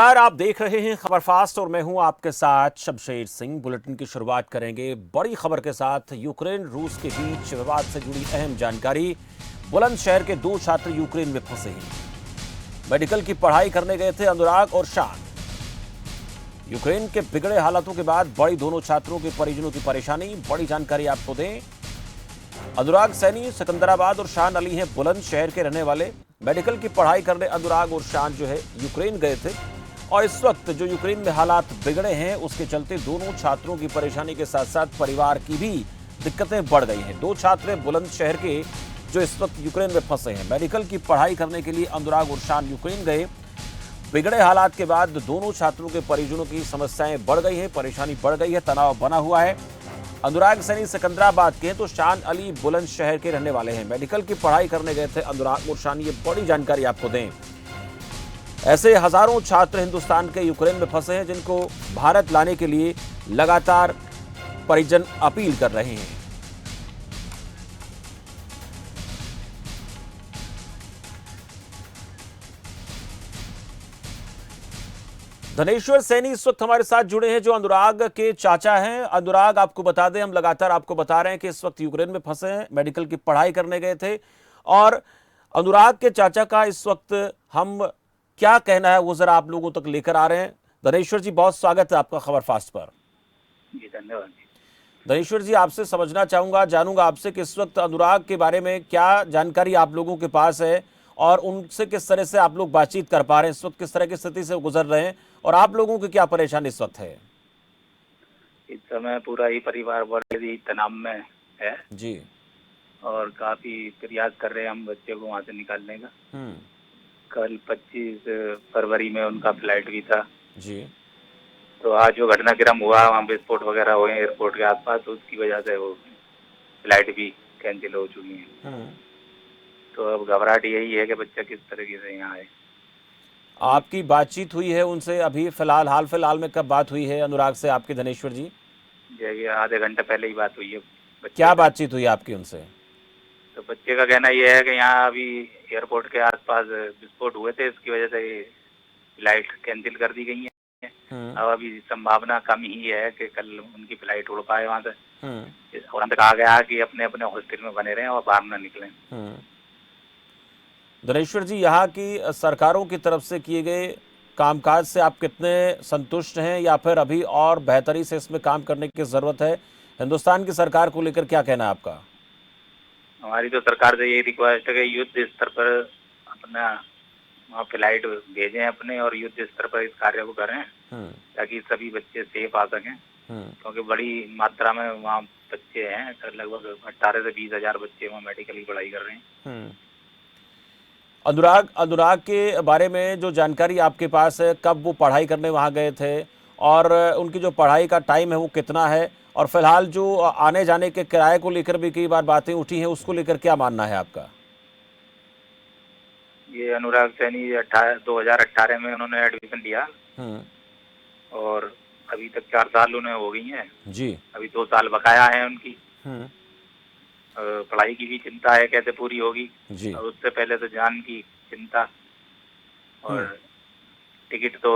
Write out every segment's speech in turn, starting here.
यार आप देख रहे हैं खबर फास्ट और मैं हूं आपके साथ शमशेर सिंह। बुलेटिन की शुरुआत करेंगे बड़ी खबर के साथ। यूक्रेन रूस के बीच विवाद से जुड़ी अहम जानकारी। बुलंदशहर के 2 छात्र यूक्रेन में फंसे हैं। मेडिकल की पढ़ाई करने गए थे अनुराग और शान। यूक्रेन के बिगड़े हालातों के बाद बड़ी दोनों छात्रों के परिजनों की परेशानी। बड़ी जानकारी आपको दें, अनुराग सैनी सिकंदराबाद और शान अली हैं बुलंदशहर के रहने वाले। मेडिकल की पढ़ाई करने अनुराग और शान जो है यूक्रेन गए थे और इस वक्त जो यूक्रेन में हालात बिगड़े हैं उसके चलते दोनों छात्रों की परेशानी के साथ साथ परिवार की भी दिक्कतें बढ़ गई हैं। 2 छात्र बुलंदशहर के जो इस वक्त यूक्रेन में फंसे हैं। मेडिकल की पढ़ाई करने के लिए अनुराग और शान यूक्रेन गए। बिगड़े हालात के बाद दोनों छात्रों के परिजनों की समस्याएं बढ़ गई हैं, परेशानी बढ़ गई है, तनाव बना हुआ है। अनुराग सैनी सिकंदराबाद के हैं तो शान अली बुलंदशहर के रहने वाले हैं। मेडिकल की पढ़ाई करने गए थे अनुराग और शान। ये बड़ी जानकारी आपको दें, ऐसे हजारों छात्र हिंदुस्तान के यूक्रेन में फंसे हैं जिनको भारत लाने के लिए लगातार परिजन अपील कर रहे हैं। धनेश्वर सैनी इस वक्त हमारे साथ जुड़े हैं जो अनुराग के चाचा हैं। अनुराग, आपको बता दें, हम लगातार आपको बता रहे हैं कि इस वक्त यूक्रेन में फंसे हैं, मेडिकल की पढ़ाई करने गए थे और अनुराग के चाचा का इस वक्त हम क्या कहना है वो जरा आप लोगों तक लेकर आ रहे हैं। धनेश्वर जी, बहुत स्वागत है आपका खबर फास्ट पर। जी धन्यवाद जी। धनेश्वर जी, आपसे समझना चाहूंगा, जानूंगा आपसे कि इस वक्त अनुराग के बारे में क्या जानकारी आप लोगों के पास है और उनसे किस तरह से आप लोग बातचीत कर पा रहे हैं, इस वक्त किस तरह की स्थिति से गुजर रहे हैं और आप लोगों की क्या परेशानी इस वक्त है। इस समय पूरा ही परिवार बड़े ही तनाव में है जी और काफी प्रयास कर रहे हैं हम बच्चे को वहाँ से निकालने का। कल 25 फरवरी में उनका फ्लाइट भी था जी। तो आज जो घटनाक्रम हुआ वहाँ विस्फोट वगैरह हुए एयरपोर्ट के आसपास, तो उसकी वजह से वो फ्लाइट भी कैंसिल हो चुकी है। तो अब घबराहट यही है कि बच्चा किस तरीके से यहाँ आए। आपकी बातचीत हुई है उनसे अभी फिलहाल, हाल फिलहाल में कब बात हुई है अनुराग से आपकी, धनेश्वर जी? जैसे आधे घंटे पहले ही बात हुई है। क्या बातचीत हुई आपकी उनसे? तो बच्चे का कहना यह है कि यहाँ अभी एयरपोर्ट के आसपास विस्फोट हुए थे, इसकी वजह से फ्लाइट कैंसिल कर दी गई है। अब अभी संभावना कम ही है कि कल उनकी फ्लाइट उड़ पाए वहाँ से। और अंत कहा गया कि अपने अपने हॉस्टल में बने रहें और बाहर न निकलें। धनेश्वर जी, यहाँ की सरकारों की तरफ से किए गए कामकाज से आप कितने संतुष्ट हैं या फिर अभी और बेहतरी से इसमें काम करने की जरूरत है? हिंदुस्तान की सरकार को लेकर क्या कहना है आपका? हमारी तो सरकार से यही रिक्वेस्ट है कि युद्ध स्तर पर अपना वहाँ फ्लाइट भेजें अपने और युद्ध स्तर पर इस कार्य को करें ताकि सभी बच्चे सेफ आ सकें। क्योंकि बड़ी मात्रा में वहाँ बच्चे हैं, लगभग 18 से 20 हजार बच्चे वहाँ मेडिकल की पढ़ाई कर रहे हैं। अनुराग के बारे में जो जानकारी आपके पास है, कब वो पढ़ाई करने वहाँ गए थे और उनकी जो पढ़ाई का टाइम है वो कितना है, और फिलहाल जो आने जाने के किराए को लेकर भी कई बार बातें उठी हैं, उसको लेकर क्या मानना है आपका? ये अनुराग सैनी 2018 में उन्होंने एडमिशन लिया और अभी तक 4 साल उन्हें हो गई हैं जी। अभी 2 साल बकाया है उनकी। पढ़ाई की भी चिंता है कैसे पूरी होगी जी। और उससे पहले तो जान की चिंता और टिकट तो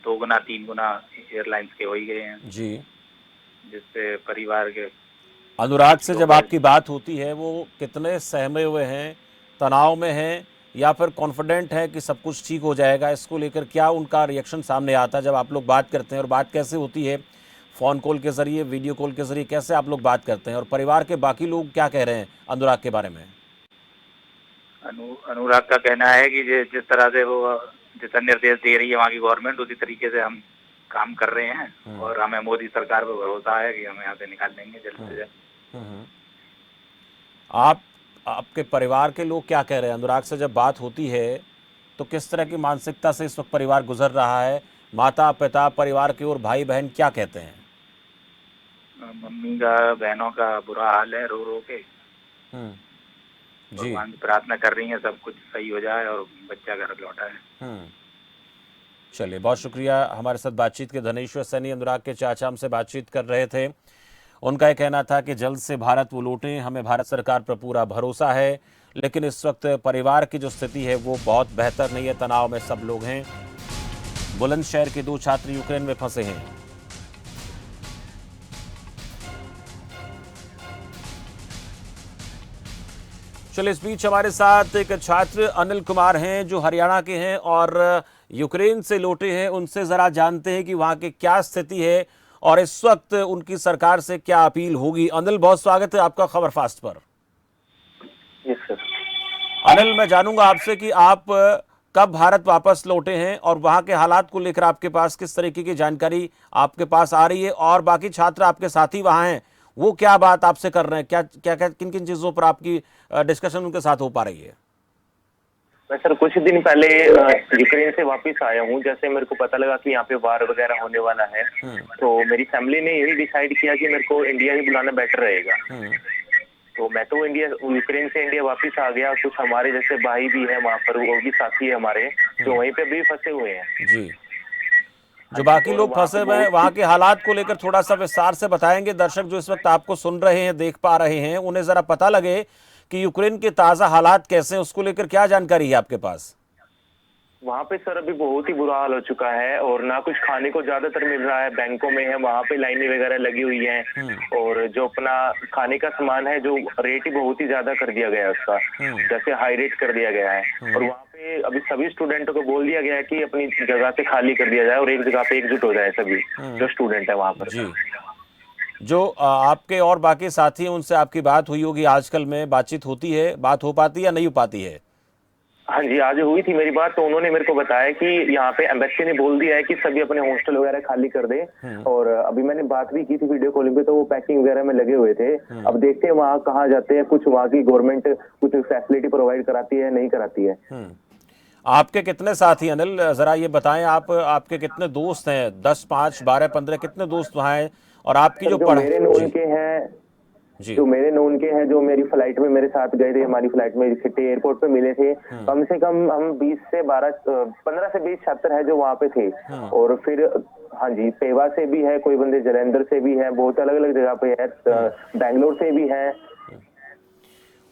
2 गुना 3 गुना एयरलाइंस के हो ही गए हैं जी, जिससे परिवार के। अनुराग से जब आपकी बात होती है वो कितने सहमे हुए हैं, तनाव में हैं या फिर कॉन्फिडेंट है कि सब कुछ ठीक हो जाएगा? इसको लेकर क्या उनका रिएक्शन सामने आता है जब आप लोग बात करते हैं, और बात कैसे होती है? फ़ोन कॉल के ज़रिए, वीडियो कॉल के ज़रिए कैसे आप लोग बात करते हैं, और परिवार के बाकी लोग क्या कह रहे हैं अनुराग के बारे में? अनुराग का कहना है कि जिस तरह से वो दिशा निर्देश दे रही है वहाँ की गवर्नमेंट, उसी तरीके से हम काम कर रहे हैं और हमें मोदी सरकार पर भरोसा है कि हमें यहाँ से निकाल लेंगे जल्द से जल्द। आपके परिवार के लोग क्या कह रहे हैं? अनुराग से जब बात होती है तो किस तरह की मानसिकता से इस वक्त परिवार गुजर रहा है? माता पिता, परिवार के और भाई बहन क्या कहते हैं? मम्मी का, बहनों का बुरा हाल है, रो रो के भगवान से प्रार्थना कर रही हैं सब कुछ सही हो जाए और बच्चा घर लौटा है। चलिए, बहुत शुक्रिया हमारे साथ बातचीत के। धनेश्वर सैनी अनुराग के चाचा हमसे बातचीत कर रहे थे। उनका यह कहना था कि जल्द से भारत वो लौटें, हमें भारत सरकार पर पूरा भरोसा है, लेकिन इस वक्त परिवार की जो स्थिति है वो बहुत बेहतर नहीं है, तनाव में सब लोग हैं। बुलंदशहर के 2 छात्र यूक्रेन में फंसे हैं। चलिए, इस बीच हमारे साथ एक छात्र अनिल कुमार हैं जो हरियाणा के हैं और यूक्रेन से लौटे हैं। उनसे जरा जानते हैं कि वहां की क्या स्थिति है और इस वक्त उनकी सरकार से क्या अपील होगी। अनिल, बहुत स्वागत है आपका खबर फास्ट पर। Yes sir. अनिल, मैं जानूंगा आपसे कि आप कब भारत वापस लौटे हैं और वहां के हालात को लेकर आपके पास किस तरीके की जानकारी आपके पास आ रही है, और बाकी छात्र आपके साथी वहां हैं वो क्या बात आपसे कर रहे हैं, क्या क्या क्या किन किन चीजों पर आपकी डिस्कशन उनके साथ हो पा रही है? मैं सर कुछ दिन पहले यूक्रेन से वापस आया हूँ। जैसे मेरे को पता लगा कि यहाँ पे वार वगैरह होने वाला है, तो मेरी फैमिली ने यही डिसाइड किया कि मेरे को इंडिया ही बुलाना बेटर रहेगा। तो मैं तो यूक्रेन से इंडिया वापस आ गया। कुछ हमारे जैसे भाई भी है वहाँ पर, वो भी साथी है हमारे, जो वहीं पे भी फंसे हुए हैं। जी, जो बाकी लोग फंसे हुए हैं वहां के हालात को लेकर थोड़ा सा विस्तार से बताएंगे। दर्शक जो इस वक्त आपको सुन रहे हैं, देख पा रहे हैं, उन्हें जरा पता लगे कि यूक्रेन के ताजा हालात कैसे हैं, उसको लेकर क्या जानकारी है आपके पास? वहाँ पे सर अभी बहुत ही बुरा हाल हो चुका है, और ना कुछ खाने को ज्यादातर मिल रहा है। बैंकों में है, वहाँ पे लाइनें वगैरह लगी हुई हैं, और जो अपना खाने का सामान है, जो रेट ही बहुत ही ज्यादा कर दिया गया है उसका, जैसे हाई रेट कर दिया गया है। और वहाँ पे अभी सभी स्टूडेंटों को बोल दिया गया है कि अपनी जगह से खाली कर दिया जाए और एक जगह पे एकजुट हो जाए सभी जो स्टूडेंट है वहाँ पर। जी, जो आपके और बाकी साथी हैं उनसे आपकी बात हुई होगी, आजकल में बातचीत होती है, बात हो पाती है या नहीं हो पाती है? हाँ जी, आज हुई थी मेरी बात। तो उन्होंने मेरे को बताया कि यहाँ पे एम्बेसी ने बोल दिया है कि सभी अपने हॉस्टल वगैरह खाली कर दें। और अभी मैंने बात भी की थी वीडियो कॉलिंग पे, तो वो पैकिंग वगैरह में लगे हुए थे। अब देखते हैं वहाँ कहाँ जाते हैं। कुछ वहाँ की गवर्नमेंट कुछ फैसिलिटी प्रोवाइड कराती है, नहीं कराती है। आपके कितने साथी अनिल, जरा ये बताएं, आपके कितने दोस्त हैं? 10, 5, 12, 15 कितने दोस्त वहाँ हैं? और आपकी जो मेरे नोन के हैं, जो मेरे नोन के हैं, जो मेरी फ्लाइट में मेरे साथ गए थे, हमारी फ्लाइट में सिटी एयरपोर्ट पे मिले थे, कम से कम हम 15 से 20 छात्र हैं जो वहाँ पे थे। और फिर हाँ जी, पेवा से भी है कोई बंदे, जलंधर से भी है, बहुत अलग अलग जगह पे है, बैंगलोर से भी है।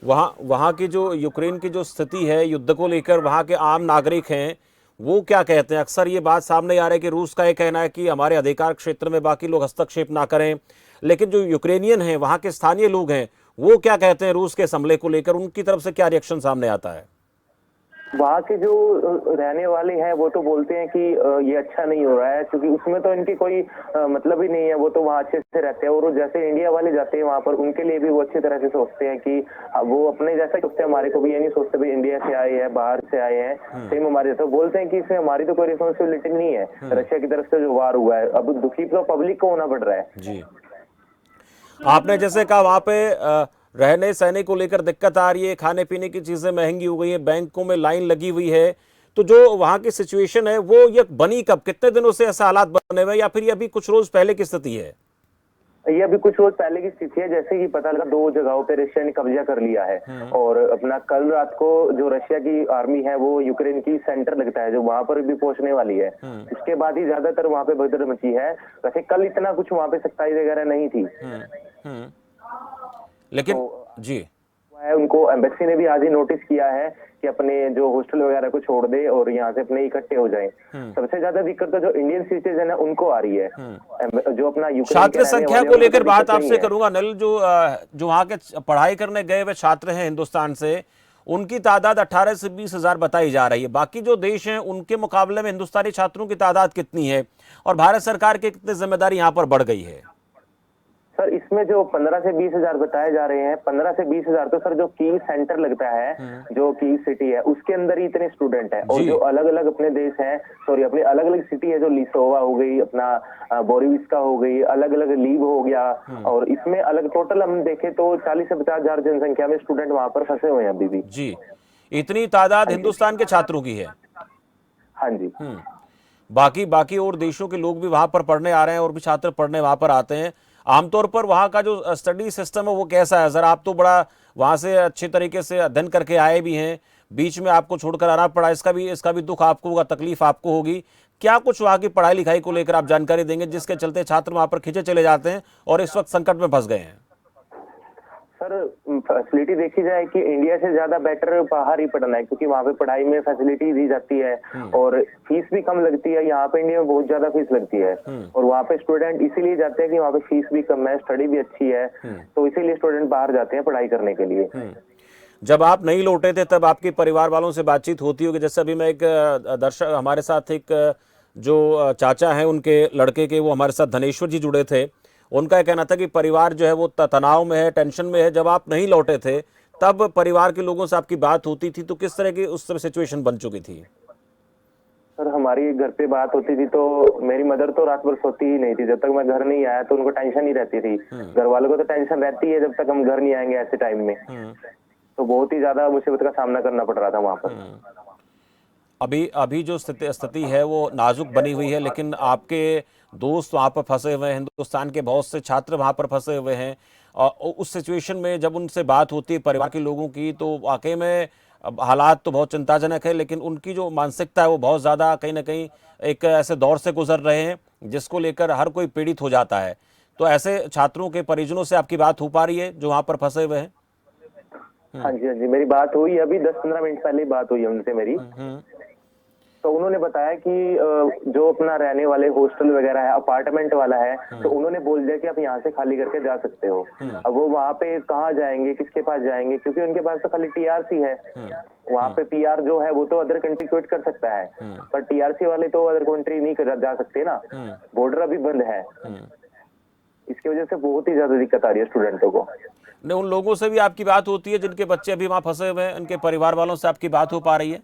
वहाँ की जो यूक्रेन की जो स्थिति है युद्ध को लेकर, वहाँ के आम नागरिक हैं वो क्या कहते हैं? अक्सर ये बात सामने आ रही है कि रूस का ये कहना है कि हमारे अधिकार क्षेत्र में बाकी लोग हस्तक्षेप ना करें, लेकिन जो यूक्रेनियन हैं, वहाँ के स्थानीय लोग हैं, वो क्या कहते हैं रूस के हमले को लेकर? उनकी तरफ से क्या रिएक्शन सामने आता है? वहाँ के जो रहने वाले हैं वो तो बोलते हैं कि ये अच्छा नहीं हो रहा है, क्योंकि उसमें तो इनकी कोई मतलब ही नहीं है। वो तो वहाँ अच्छे से रहते हैं, और जैसे इंडिया वाले जाते हैं वहाँ पर, उनके लिए भी वो अच्छी तरह से सोचते हैं कि वो अपने जैसा सोचते हैं। हमारे को भी ये नहीं सोचते भाई इंडिया से आए हैं, बाहर से आए हैं, सेम हमारे जैसा। बोलते हैं कि इसमें हमारी तो कोई रिस्पॉन्सिबिलिटी नहीं है, रशिया की तरफ से जो वार हुआ है। अब दुखी तो पब्लिक को होना पड़ रहा है। जी, आपने जैसे कहा वहाँ पे रहने सहने को लेकर दिक्कत आ रही है, खाने पीने की चीजें महंगी हो गई है, बैंकों में लाइन लगी हुई है, तो जो वहाँ की सिचुएशन है वो ये बनी कब, कितने दिनों से ऐसा हालात बने हुए, या फिर ये अभी कुछ रोज पहले की स्थिति है? ये अभी कुछ रोज पहले की स्थिति है। जैसे कि पता लगा 2 जगहों पे रशिया ने कब्जा कर लिया है, और अपना कल रात को जो रशिया की आर्मी है वो यूक्रेन की सेंटर लगता है, जो वहां पर भी पहुंचने वाली है। इसके बाद ही ज्यादातर वहां पे भगदड़ मची है। वैसे कल इतना कुछ वहां पे सख्ताई वगैरह नहीं थी, लेकिन तो, जी, उनको एम्बेसी ने भी आज ही नोटिस किया है कि अपने जो हॉस्टल वगैरह को छोड़ दे और यहाँ से अपने इकट्ठे हो जाएं। सबसे ज्यादा दिक्कत तो जो इंडियन सिटीजन है उनको आ रही है। जो अपना छात्र संख्या को लेकर बात आपसे करूंगा अनिल। जो वहाँ के पढ़ाई करने गए हुए छात्र हैं हिंदुस्तान से, उनकी तादाद 18 से 20 हजार बताई जा रही है। बाकी जो देश हैं उनके मुकाबले में हिंदुस्तानी छात्रों की तादाद कितनी है, और भारत सरकार की कितनी जिम्मेदारी यहाँ पर बढ़ गई है? सर इसमें जो 15 से 20 हजार बताए जा रहे हैं, 15 से 20 हजार तो सर जो की सेंटर लगता है, जो की सिटी है, उसके अंदर ही इतने स्टूडेंट हैं। और जो अलग अलग अपने देश हैं, सॉरी अपनी अलग अलग सिटी है, जो लिसोवा हो गई, अपना बोरिविस्का हो गई, अलग अलग लीव हो गया, और इसमें अलग टोटल हम देखें तो 40 से 50 हजार जनसंख्या में स्टूडेंट वहां पर फंसे हुए हैं अभी भी। जी, इतनी तादाद हिंदुस्तान के छात्रों की है? हाँ जी। बाकी और देशों के लोग भी वहां पर पढ़ने आ रहे हैं, और भी छात्र पढ़ने वहां पर आते हैं। आमतौर पर वहाँ का जो स्टडी सिस्टम है वो कैसा है? जरा, आप तो बड़ा वहाँ से अच्छे तरीके से अध्ययन करके आए भी हैं, बीच में आपको छोड़कर आना पड़ा, इसका भी दुख आपको होगा, तकलीफ आपको होगी। क्या कुछ वहाँ की पढ़ाई लिखाई को लेकर आप जानकारी देंगे जिसके चलते छात्र वहाँ पर खींचे चले जाते हैं और इस वक्त संकट में फंस गए हैं? सर फैसिलिटी देखी जाए कि इंडिया से ज्यादा बेटर बाहर ही पढ़ना है, क्योंकि वहाँ पे पढ़ाई में फैसिलिटी दी जाती है और फीस भी कम लगती है। यहाँ पे इंडिया में बहुत ज्यादा फीस लगती है और वहाँ पे स्टूडेंट इसीलिए जाते हैं कि वहाँ पे फीस भी कम है, स्टडी भी अच्छी है, तो इसीलिए स्टूडेंट बाहर जाते हैं पढ़ाई करने के लिए। जब आप नहीं लौटे थे तब आपके परिवार वालों से बातचीत होती होगी? जैसे अभी मैं एक दर्शक, हमारे साथ एक जो चाचा हैं उनके लड़के के, वो हमारे साथ धनेश्वर जी जुड़े थे, उनका कहना था कि परिवार जो है वो तनाव में है, टेंशन में है। जब आप नहीं लौटे थे तब परिवार के लोगों से आपकी बात होती थी, तो किस तरह की उस समय सिचुएशन बन चुकी थी? सर हमारी घर पे बात होती थी तो मेरी मदर तो रात भर सोती ही नहीं थी। जब तक मैं घर नहीं आया तो उनको टेंशन ही रहती थी। घर वालों को तो टेंशन रहती है जब तक हम घर नहीं आएंगे ऐसे टाइम में। तो बहुत ही ज्यादा मुसीबत का सामना करना पड़ रहा था वहाँ पर। अभी जो स्थिति है वो नाजुक बनी हुई है, लेकिन आपके दोस्त वहाँ पर फंसे हुए हैं, हिंदुस्तान के बहुत से छात्र वहाँ पर फंसे हुए हैं। और उस सिचुएशन में जब उनसे बात होती है परिवार के लोगों की, तो वाकई में हालात तो बहुत चिंताजनक है, लेकिन उनकी जो मानसिकता है वो बहुत ज़्यादा कहीं ना कहीं एक ऐसे दौर से गुजर रहे हैं जिसको लेकर हर कोई पीड़ित हो जाता है। तो ऐसे छात्रों के परिजनों से आपकी बात हो पा रही है जो वहाँ पर फंसे हुए हैं? हाँ जी, हाँ जी, मेरी बात हुई अभी 10-15 मिनट पहले ही बात हुई है उनसे मेरी। तो उन्होंने बताया कि जो अपना रहने वाले हॉस्टल वगैरह है, अपार्टमेंट वाला है, तो उन्होंने बोल दिया कि आप यहाँ से खाली करके जा सकते हो। अब वो वहाँ पे कहाँ जाएंगे, किसके पास जाएंगे, क्योंकि उनके पास तो खाली टीआरसी है। वहाँ पे पीआर जो है वो तो अदर कंट्री क्विट कर सकता है, पर टीआरसी वाले तो अदर कंट्री नहीं जा सकते ना, बॉर्डर अभी बंद है। इसकी वजह से बहुत ही ज्यादा दिक्कत आ रही है स्टूडेंटों को। नहीं, उन लोगों से भी आपकी बात होती है जिनके बच्चे अभी वहाँ फंसे हुए हैं? उनके परिवार वालों से आपकी बात हो पा रही है?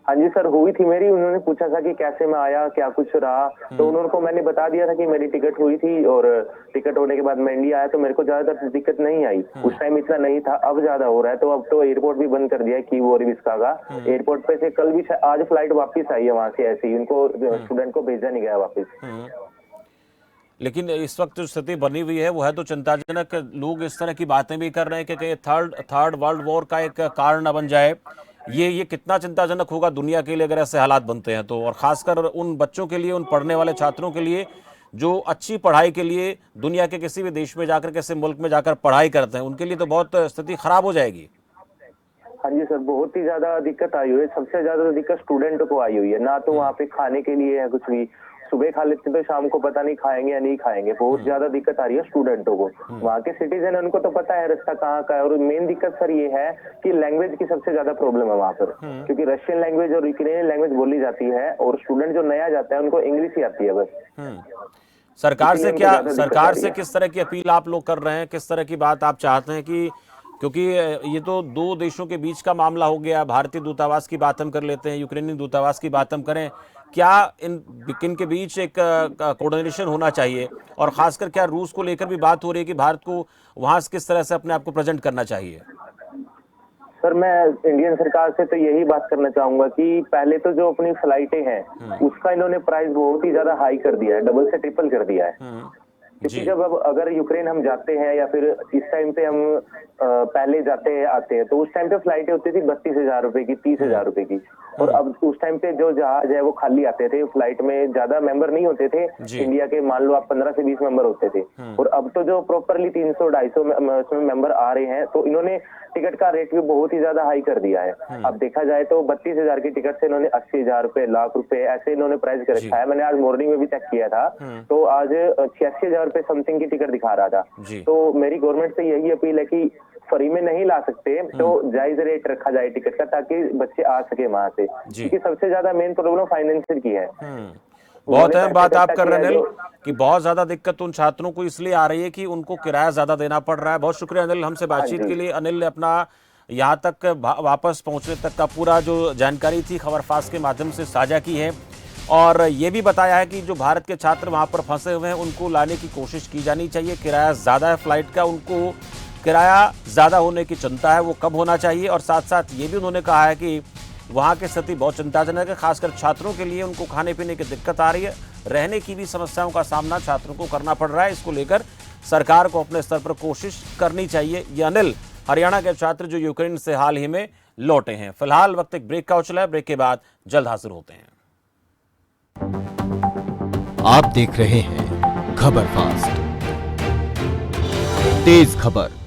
हाँ जी सर, हुई थी मेरी। उन्होंने पूछा था कि कैसे मैं आया, क्या कुछ रहा, तो उन्होंने को मैंने बता दिया था कि मेरी टिकट हुई थी और टिकट होने के बाद मैं इंडिया आया, तो मेरे को ज्यादातर दिक्कत नहीं आई। उस टाइम इतना नहीं था, अब ज्यादा हो रहा है। तो अब तो एयरपोर्ट भी बंद कर दिया है कीव और विस्का का। एयरपोर्ट पे से कल भी आज फ्लाइट वापस आई है वहां से, ऐसे ही उनको स्टूडेंट को भेजा नहीं गया वापस। लेकिन इस वक्त जो स्थिति बनी हुई है वो है तो चिंताजनक। लोग इस तरह की बातें भी कर रहे हैं कि कहीं थर्ड वर्ल्ड वॉर का एक कारण न बन जाए। ये कितना चिंताजनक होगा दुनिया के लिए अगर ऐसे हालात बनते हैं तो, और खासकर उन बच्चों के लिए, उन पढ़ने वाले छात्रों के लिए जो अच्छी पढ़ाई के लिए दुनिया के किसी भी देश में जाकर, किसी मुल्क में जाकर पढ़ाई करते हैं, उनके लिए तो बहुत स्थिति खराब हो जाएगी। हाँ जी सर, बहुत ही ज्यादा दिक्कत आई हुई है। सबसे ज्यादा दिक्कत स्टूडेंट को आई हुई है। ना तो वहाँ पे खाने के लिए है कुछ भी, सुबह खा लेते तो शाम को पता नहीं खाएंगे या नहीं खाएंगे। बहुत ज्यादा दिक्कत आ रही है स्टूडेंटों को। वहाँ के सिटीजन उनको तो पता है रास्ता कहाँ का है। और मेन दिक्कत सर ये है कि लैंग्वेज की सबसे ज्यादा प्रॉब्लम है वहाँ पर, क्योंकि रशियन लैंग्वेज और यूक्रेनियन लैंग्वेज बोली जाती है और स्टूडेंट जो नया जाता है उनको इंग्लिश ही आती है बस। सरकार से किस तरह की अपील आप लोग कर रहे हैं? किस तरह की बात आप चाहते हैं कि, क्योंकि ये तो दो देशों के बीच का मामला हो गया। भारतीय दूतावास की बात हम कर लेते हैं, यूक्रेनी दूतावास की बात हम करें, क्या इन के बीच एक कोऑर्डिनेशन होना चाहिए? और खासकर क्या रूस को लेकर भी बात हो रही है कि भारत को वहां से किस तरह से अपने आप को प्रेजेंट करना चाहिए? सर मैं इंडियन सरकार से तो यही बात करना चाहूंगा कि पहले तो जो अपनी फ्लाइटें हैं उसका इन्होंने प्राइस बहुत ही ज्यादा हाई कर दिया है, डबल से ट्रिपल कर दिया है। क्योंकि जब अब अगर यूक्रेन हम जाते हैं या फिर इस टाइम पे हम पहले जाते हैं आते हैं, तो उस टाइम पे फ्लाइटें होती थी 32,000 रुपए की, 30,000 रुपए की। और अब उस टाइम पे जो जहाज है वो खाली आते थे, फ्लाइट में ज्यादा मेंबर नहीं होते थे इंडिया के। मान लो आप 15 से 20 मेंबर होते थे। और अब तो जो प्रॉपरली 300-250 मेंबर आ रहे हैं, तो इन्होंने टिकट का रेट भी बहुत ही ज्यादा हाई कर दिया है। अब देखा जाए तो 32,000 की टिकट से इन्होंने 80,000 रुपए, लाख रुपए ऐसे इन्होंने प्राइस कर रखा है। मैंने आज मॉर्निंग में भी चेक किया था, तो आज 86,000 रुपए समथिंग की टिकट दिखा रहा था। तो मेरी गवर्नमेंट से यही अपील है कि फ्री में नहीं ला सकते तो जायज रेट रखा जाए टिकट का, ताकि बच्चे आ सके वहां से। क्योंकि सबसे ज्यादा मेन प्रॉब्लम फाइनेंशियल की है। बहुत अहम बात आप कर रहे हैं अनिल कि बहुत ज्यादा दिक्कत उन छात्रों को इसलिए आ रही है कि उनको किराया ज्यादा देना पड़ रहा है। बहुत शुक्रिया अनिल हमसे बातचीत के लिए। अनिल ने अपना यहाँ तक वापस पहुंचने तक का पूरा जो जानकारी थी खबर फास्ट के माध्यम से साझा की है, और ये भी बताया है कि जो भारत के छात्र वहाँ पर फंसे हुए हैं उनको लाने की कोशिश की जानी चाहिए। किराया ज़्यादा है फ्लाइट का, उनको किराया ज़्यादा होने की चिंता है, वो कम होना चाहिए। और साथ साथ ये भी उन्होंने कहा है कि वहाँ की स्थिति बहुत चिंताजनक है, खासकर छात्रों के लिए। उनको खाने पीने की दिक्कत आ रही है, रहने की भी समस्याओं का सामना छात्रों को करना पड़ रहा है। इसको लेकर सरकार को अपने स्तर पर कोशिश करनी चाहिए। ये अनिल हरियाणा के छात्र जो यूक्रेन से हाल ही में लौटे हैं। फिलहाल वक्त एक ब्रेक का उछला है, ब्रेक के बाद जल्द हाजिर होते हैं। आप देख रहे हैं खबर फास्ट, तेज खबर।